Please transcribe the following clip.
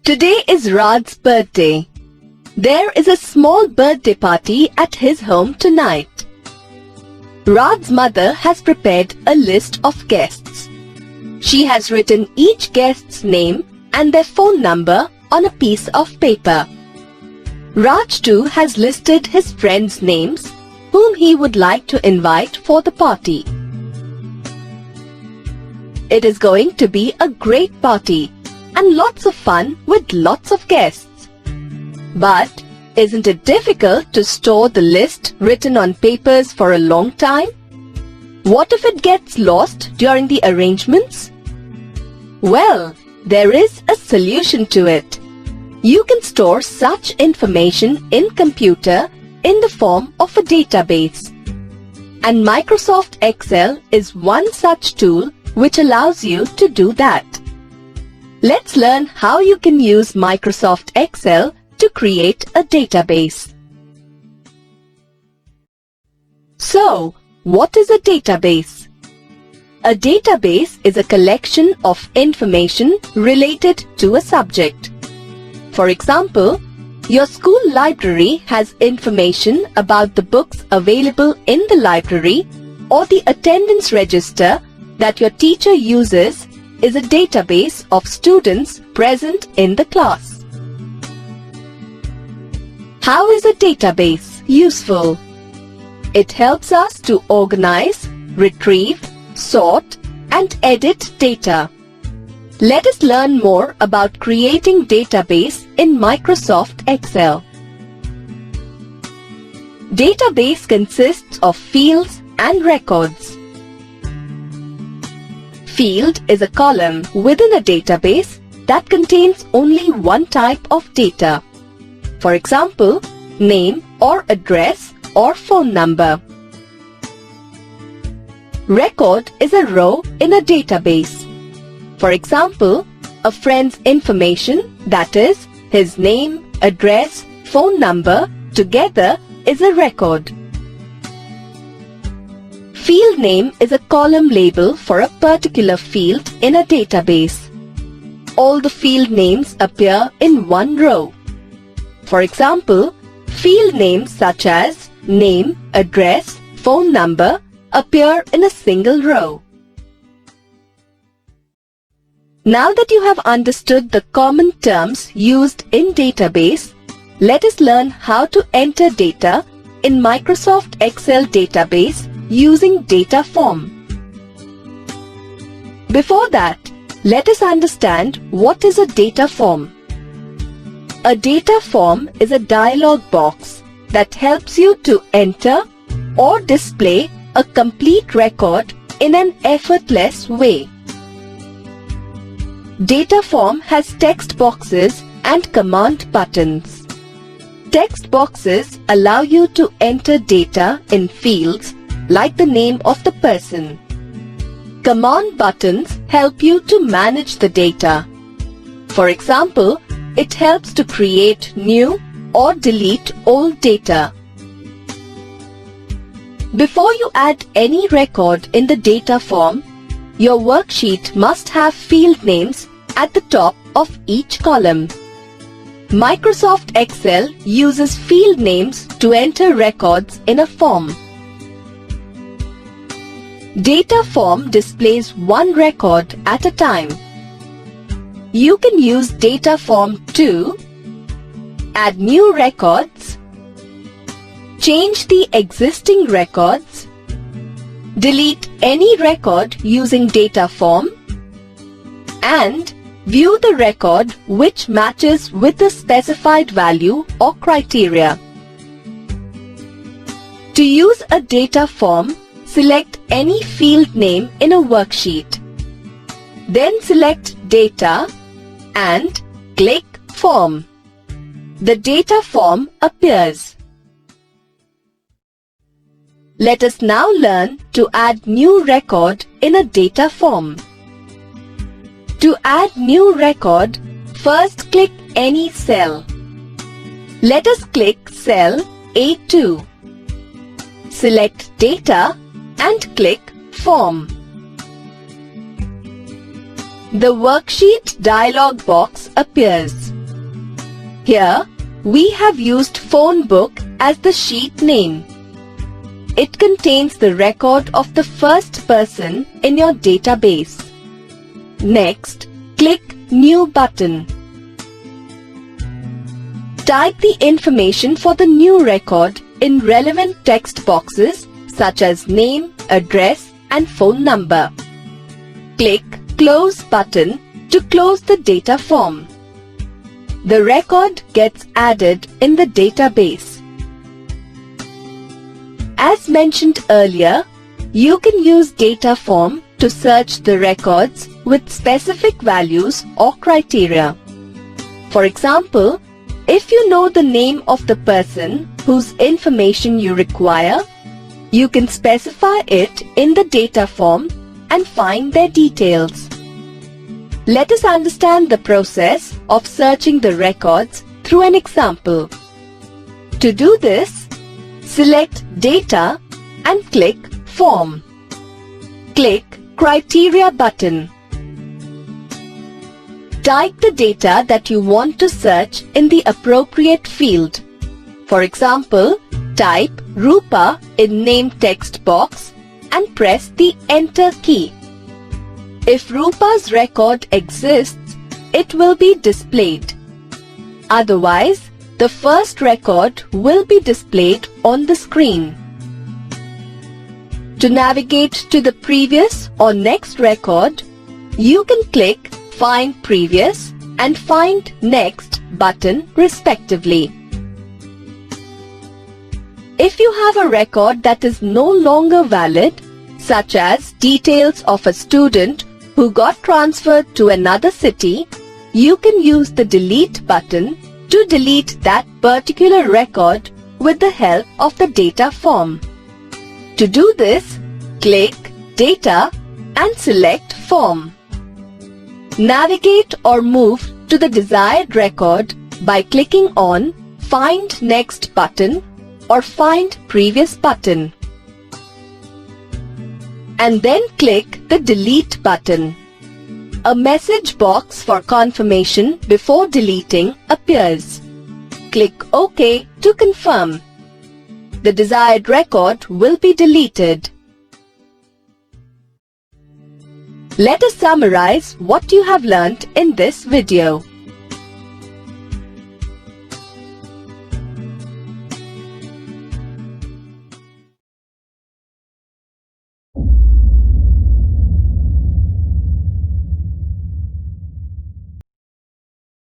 Today is Rad's birthday. There is a small birthday party at his home tonight. Rad's mother has prepared a list of guests. She has written each guest's name and their phone number on a piece of paper. Raj too has listed his friends' names whom he would like to invite for the party. It is going to be a great party and lots of fun with lots of guests. But isn't it difficult to store the list written on papers for a long time? What if it gets lost during the arrangements? Well, there is a solution to it. You can store such information in computer in the form of a database. And Microsoft Excel is one such tool which allows you to do that. Let's learn how you can use Microsoft Excel to create a database. So, what is a database? A database is a collection of information related to a subject. For example, your school library has information about the books available in the library, or the attendance register that your teacher uses is a database of students present in the class. How is a database useful? It helps us to organize, retrieve, sort, and edit data. Let us learn more about creating database in Microsoft Excel. Database consists of fields and records. Field is a column within a database that contains only one type of data. For example, name or address or phone number. Record is a row in a database. For example, a friend's information, that is, his name, address, phone number, together is a record. Field name is a column label for a particular field in a database. All the field names appear in one row. For example, field names such as name, address, phone number appear in a single row. Now that you have understood the common terms used in database, let us learn how to enter data in Microsoft Excel database using data form. Before that, let us understand what is a data form. A data form is a dialog box that helps you to enter or display a complete record in an effortless way. Data form has text boxes and command buttons. Text boxes allow you to enter data in fields like the name of the person. Command buttons help you to manage the data. For example, it helps to create new or delete old data. Before you add any record in the data form, your worksheet must have field names at the top of each column. Microsoft Excel uses field names to enter records in a form. Data form displays one record at a time. You can use data form to add new records, change the existing records, delete any record using data form, and view the record which matches with the specified value or criteria. To use a data form, select any field name in a worksheet. Then select Data and click Form. The data form appears. Let us now learn to add new record in a data form. To add new record, first click any cell. Let us click cell A2. Select Data and click Form. The worksheet dialog box appears. Here, we have used phone book as the sheet name. It contains the record of the first person in your database. Next, click New button. Type the information for the new record in relevant text boxes such as name, address, and phone number. Click Close button to close the data form. The record gets added in the database. As mentioned earlier, you can use data form to search the records with specific values or criteria. For example, if you know the name of the person whose information you require, you can specify it in the data form and find their details. Let us understand the process of searching the records through an example. To do this, select Data and click Form. Click Criteria button. Type the data that you want to search in the appropriate field. For example, type Rupa in Name text box and press the Enter key. If Rupa's record exists, it will be displayed. Otherwise, the first record will be displayed on the screen. To navigate to the previous or next record, you can click Find Previous and Find Next button respectively. If you have a record that is no longer valid, such as details of a student who got transferred to another city, you can use the Delete button to delete that particular record with the help of the data form. To do this, click Data and select Form. Navigate or move to the desired record by clicking on Find Next button or Find Previous button. And then click the Delete button. A message box for confirmation before deleting appears. Click OK to confirm. The desired record will be deleted. Let us summarize what you have learnt in this video.